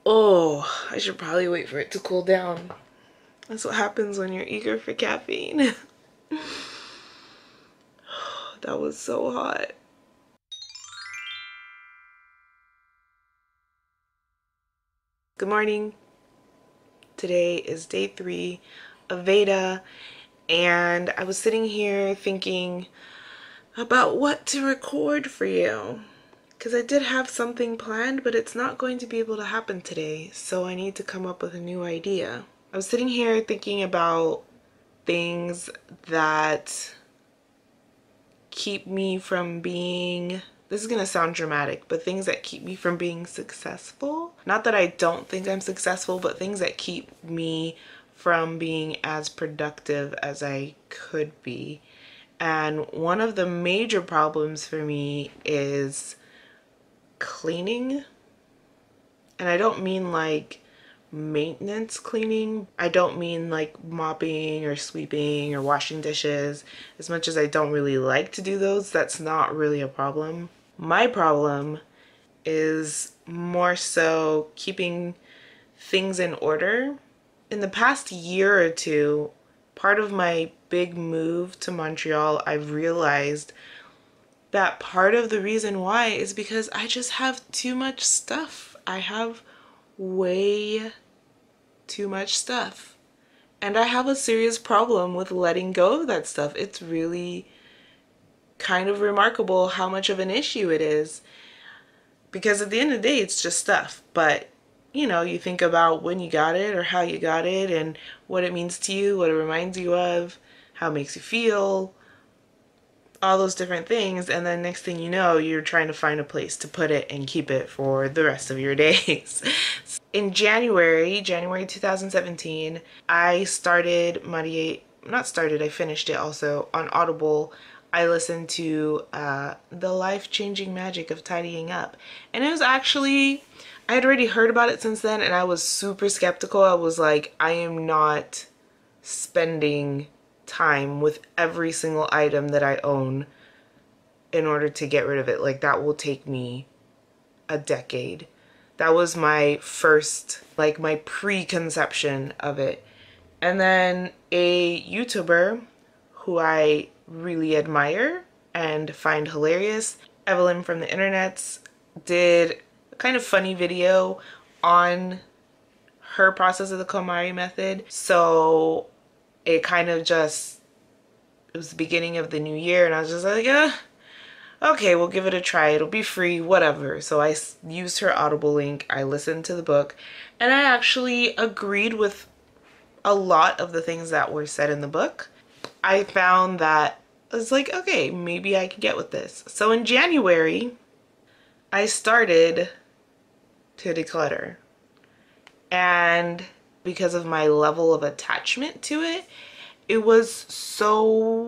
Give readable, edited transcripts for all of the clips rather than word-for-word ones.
Oh, I should probably wait for it to cool down. That's what happens when you're eager for caffeine. That was so hot. Good morning. Today is day 3 of VEDA, and I was sitting here thinking about what to record for you. Because I did have something planned, but it's not going to be able to happen today, so I need to come up with a new idea. I was sitting here thinking about things that keep me from being, this is gonna sound dramatic, but things that keep me from being successful. Not that I don't think I'm successful, but things that keep me from being as productive as I could be. And one of the major problems for me is cleaning. And I don't mean like maintenance cleaning. I don't mean like mopping or sweeping or washing dishes. As much as I don't really like to do those, that's not really a problem. My problem is more so keeping things in order. In the past year or two, part of my big move to Montreal, I've realized that part of the reason why is because I just have too much stuff. I have way too much stuff. And I have a serious problem with letting go of that stuff. It's really kind of remarkable how much of an issue it is. Because at the end of the day, it's just stuff. But, you know, you think about when you got it or how you got it and what it means to you, what it reminds you of, how it makes you feel, all those different things, and then next thing you know, you're trying to find a place to put it and keep it for the rest of your days. In January 2017, I finished it also on Audible. I listened to The Life-Changing Magic of Tidying Up, and it was actually, I had already heard about it since then, and I was super skeptical. I was like, I am not spending time with every single item that I own in order to get rid of it. Like, that will take me a decade. That was my first, like, my preconception of it. And then a YouTuber who I really admire and find hilarious, Evelyn from the internets, did a kind of funny video on her process of the KonMari method. So it kind of just, it was the beginning of the new year, and I was just like, okay, we'll give it a try. It'll be free, whatever. So I used her Audible link. I listened to the book, and I actually agreed with a lot of the things that were said in the book. I found that I was like, okay, maybe I could get with this. So in January, I started to declutter. And because of my level of attachment to it, it was so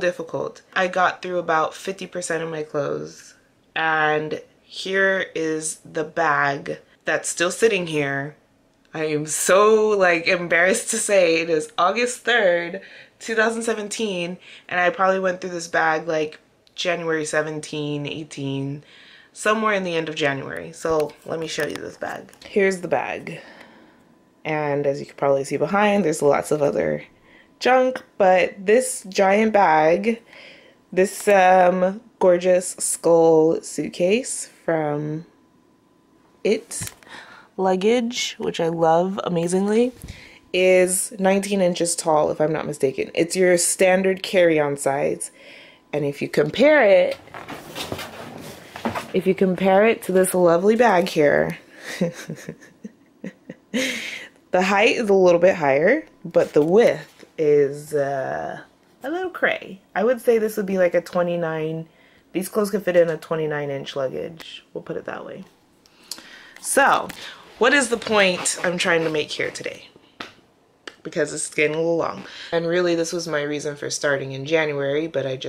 difficult. I got through about 50% of my clothes, and here is the bag that's still sitting here. I am so like embarrassed to say it is August 3rd, 2017, and I probably went through this bag like January 17, 18, somewhere in the end of January. So let me show you this bag. Here's the bag. And as you can probably see behind, there's lots of other junk, but this giant bag, this gorgeous skull suitcase from It Luggage, which I love amazingly, is 19 inches tall, if I'm not mistaken. It's your standard carry-on size. And if you compare it to this lovely bag here, the height is a little bit higher, but the width is a little cray. I would say this would be like a 29, these clothes could fit in a 29-inch luggage. We'll put it that way. So, what is the point I'm trying to make here today? Because it's getting a little long. And really, this was my reason for starting in January, but it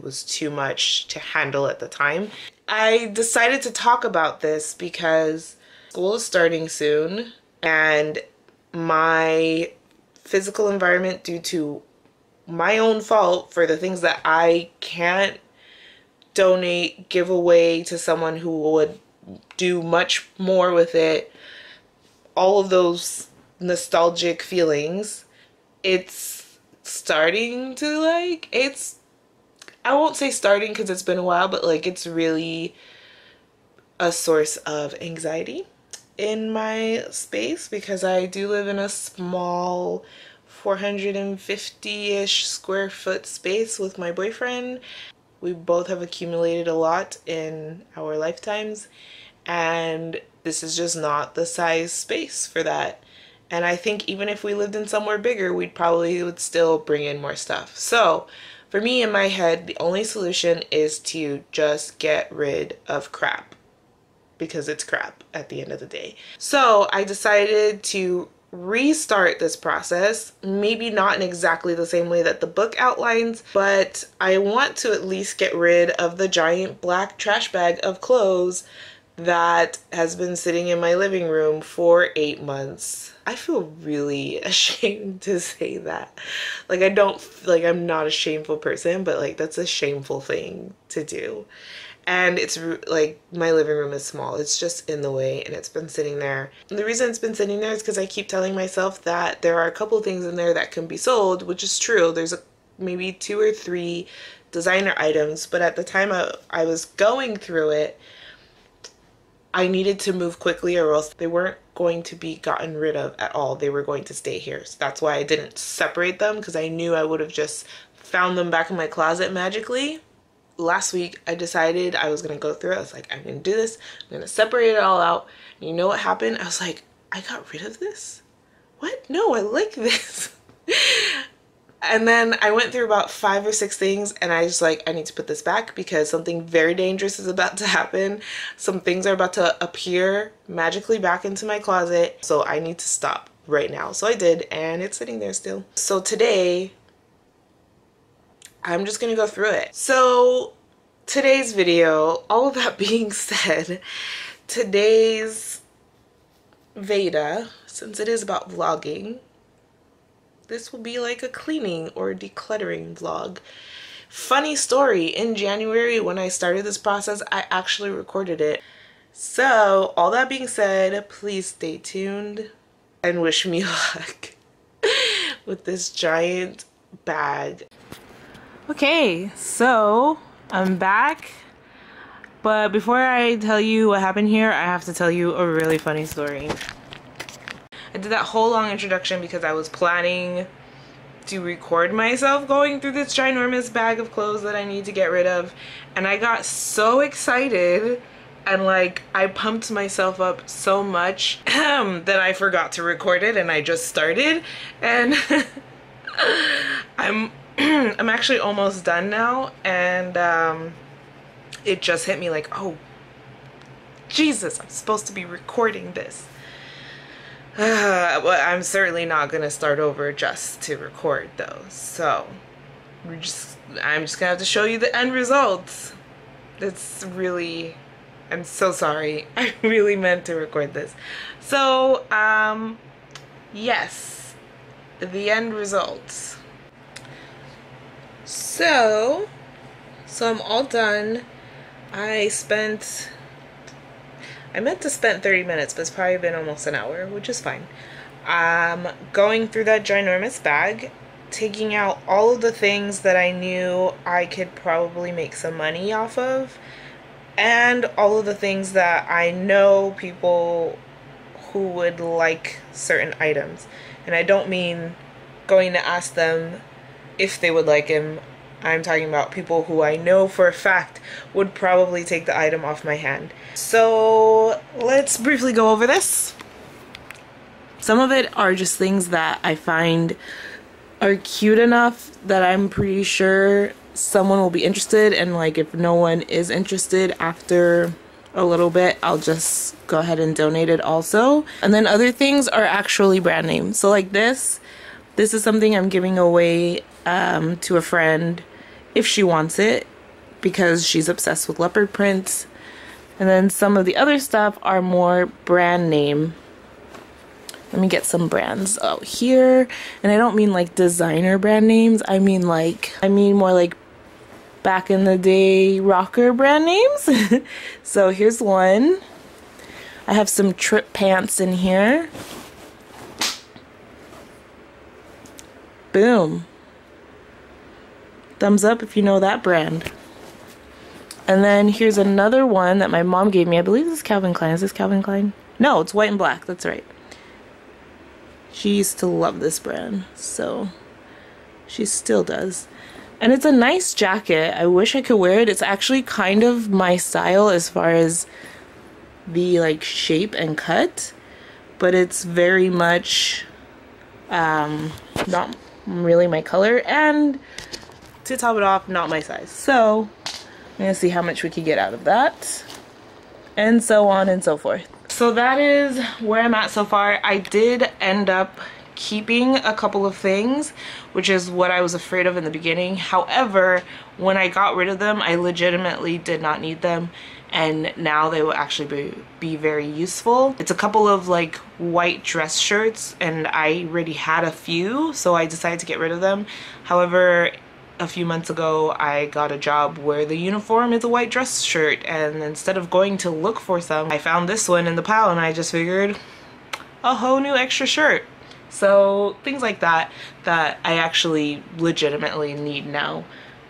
was too much to handle at the time. I decided to talk about this because school is starting soon, and my physical environment, due to my own fault for the things that I can't donate, give away to someone who would do much more with it. All of those nostalgic feelings. It's starting to like, I won't say starting because it's been a while, but like it's really a source of anxiety in my space because I do live in a small 450-ish square foot space with my boyfriend. We both have accumulated a lot in our lifetimes, and this is just not the size space for that. And I think even if we lived in somewhere bigger, would still bring in more stuff. So for me, in my head, the only solution is to just get rid of crap, because it's crap at the end of the day. So I decided to restart this process, maybe not in exactly the same way that the book outlines, but I want to at least get rid of the giant black trash bag of clothes that has been sitting in my living room for 8 months. I feel really ashamed to say that. Like, I'm not a shameful person, but like that's a shameful thing to do. And it's like, my living room is small. It's just in the way, and it's been sitting there. And the reason it's been sitting there is because I keep telling myself that there are a couple things in there that can be sold, which is true. There's maybe 2 or 3 designer items, but at the time I was going through it, I needed to move quickly or else they weren't going to be gotten rid of at all. They were going to stay here. So that's why I didn't separate them, because I knew I would have just found them back in my closet magically. Last week I decided I was gonna go through it. I was like, I'm gonna do this. I'm gonna separate it all out. And you know what happened? I was like, I got rid of this? What? No, I like this. And then I went through about 5 or 6 things, and I just like, I need to put this back because something very dangerous is about to happen. Some things are about to appear magically back into my closet. So I need to stop right now. So I did, and it's sitting there still. So today, I'm just gonna go through it. So today's video, all of that being said, today's VEDA, since it is about vlogging, this will be like a cleaning or decluttering vlog. Funny story, in January when I started this process, I actually recorded it. So all that being said, please stay tuned and wish me luck with this giant bag. Okay, so I'm back, but before I tell you what happened here, I have to tell you a really funny story. I did that whole long introduction because I was planning to record myself going through this ginormous bag of clothes that I need to get rid of, and I got so excited and like I pumped myself up so much that I forgot to record it, and I just started, and I'm actually almost done now, and it just hit me like, oh Jesus, I'm supposed to be recording this. Well, I'm certainly not gonna start over just to record though, so I'm just gonna have to show you the end results. It's really, I'm so sorry. I really meant to record this. So yes, the end results. So I'm all done. I meant to spend 30 minutes, but it's probably been almost an hour, which is fine. Going through that ginormous bag, taking out all of the things that I knew I could probably make some money off of, and all of the things that I know people who would like certain items. And I don't mean going to ask them if they would like them. I'm talking about people who I know for a fact would probably take the item off my hand. So let's briefly go over this. Some of it are just things that I find are cute enough that I'm pretty sure someone will be interested, and like if no one is interested after a little bit, I'll just go ahead and donate it also. And then other things are actually brand names. So like this is something I'm giving away to a friend if she wants it, because she's obsessed with leopard prints. And then some of the other stuff are more brand name. Let me get some brands out here. And I don't mean like designer brand names. I mean more like back in the day rocker brand names. So here's one. I have some Trip pants in here. Boom. Thumbs up if you know that brand. And then here's another one that my mom gave me. I believe this is Calvin Klein. Is this Calvin Klein? No, it's white and black. That's right. She used to love this brand, so she still does. And it's a nice jacket. I wish I could wear it. It's actually kind of my style as far as the like shape and cut, but it's very much not really my color, and to top it off, not my size. So I'm gonna see how much we could get out of that, and so on and so forth. So that is where I'm at so far. I did end up keeping a couple of things, which is what I was afraid of in the beginning. However, when I got rid of them, I legitimately did not need them, and now they will actually be very useful. It's a couple of like white dress shirts, and I already had a few, so I decided to get rid of them. However, a few months ago I got a job where the uniform is a white dress shirt, and instead of going to look for some, I found this one in the pile, and I just figured a whole new extra shirt. So things like that that I actually legitimately need now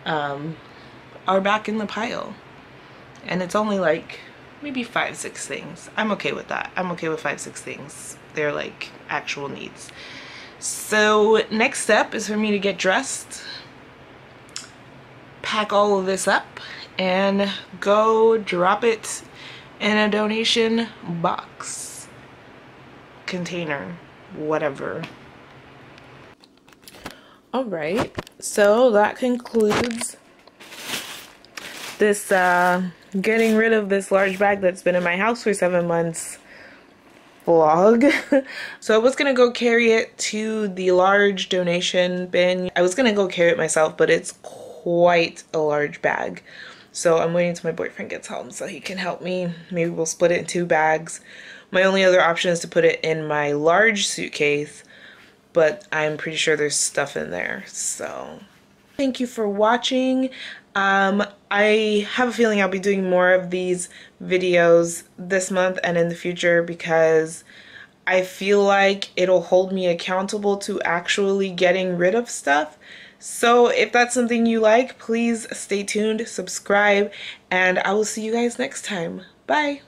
are back in the pile. And it's only like maybe 5-6 things. I'm okay with that. I'm okay with 5-6 things. They're like actual needs. So next step is for me to get dressed, pack all of this up, and go drop it in a donation box, container, whatever. Alright, so that concludes this getting rid of this large bag that's been in my house for 7 months vlog. So I was gonna go carry it to the large donation bin. I was gonna go carry it myself, but it's quite a large bag. So I'm waiting till my boyfriend gets home so he can help me. Maybe we'll split it in 2 bags. My only other option is to put it in my large suitcase, but I'm pretty sure there's stuff in there. So thank you for watching. I have a feeling I'll be doing more of these videos this month and in the future, because I feel like it'll hold me accountable to actually getting rid of stuff. So if that's something you like, please stay tuned, subscribe, and I will see you guys next time. Bye!